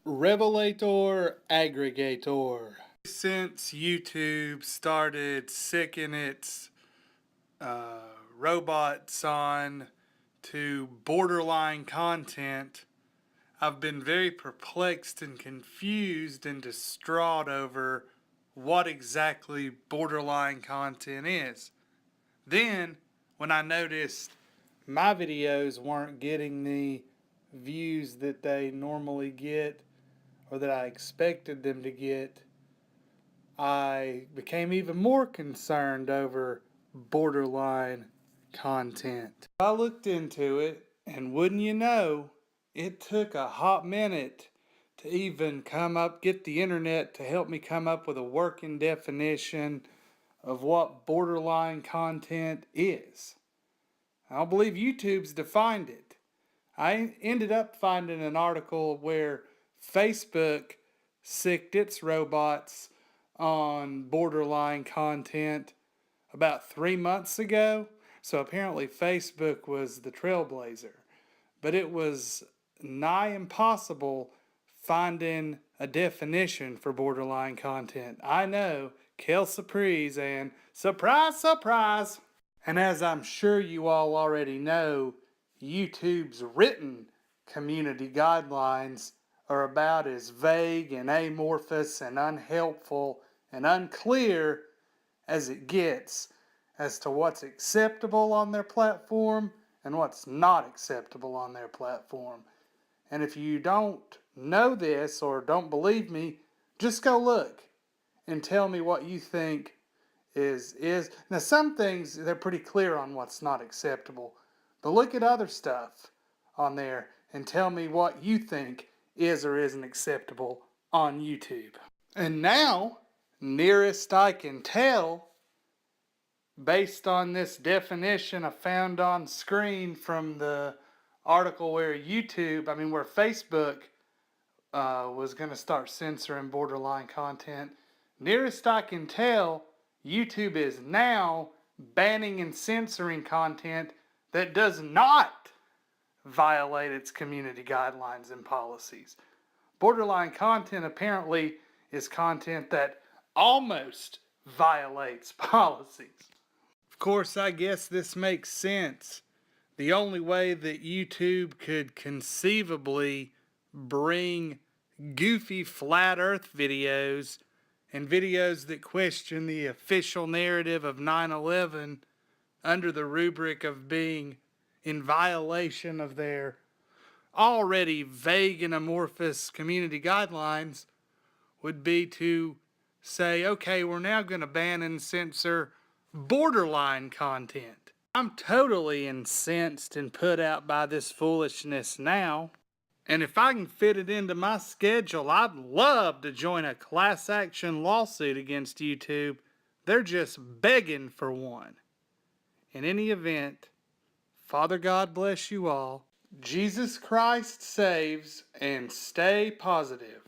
Revelator Aggregator. Since YouTube started sicking its robots on to borderline content, I've been very perplexed and confused and distraught over what exactly borderline content is. Then, when I noticed my videos weren't getting the views that they normally get or that I expected them to get, I became even more concerned over borderline content. I looked into it, and wouldn't you know, it took a hot minute to even get the internet to help me come up with a working definition of what borderline content is. I don't believe YouTube's defined it. I ended up finding an article where Facebook sicked its robots on borderline content about 3 months ago. So apparently Facebook was the trailblazer. But it was nigh impossible finding a definition for borderline content. I know, Kel Surprise and surprise, surprise! And as I'm sure you all already know, YouTube's written community guidelines are about as vague and amorphous and unhelpful and unclear as it gets as to what's acceptable on their platform and what's not acceptable on their platform. And if you don't know this or don't believe me, just go look and tell me what you think is. Now some things they're pretty clear on what's not acceptable, but look at other stuff on there and tell me what you think is or isn't acceptable on YouTube. And now, nearest I can tell, based on this definition I found on screen from the article where Facebook was going to start censoring borderline content, nearest I can tell, YouTube is now banning and censoring content that does not violate its community guidelines and policies. Borderline content apparently is content that almost violates policies. Of course, I guess this makes sense. The only way that YouTube could conceivably bring goofy flat earth videos and videos that question the official narrative of 9/11 under the rubric of being in violation of their already vague and amorphous community guidelines would be to say, okay, we're now going to ban and censor borderline content. I'm totally incensed and put out by this foolishness now. And if I can fit it into my schedule, I'd love to join a class action lawsuit against YouTube. They're just begging for one. In any event, Father God bless you all. Jesus Christ saves, and stay positive.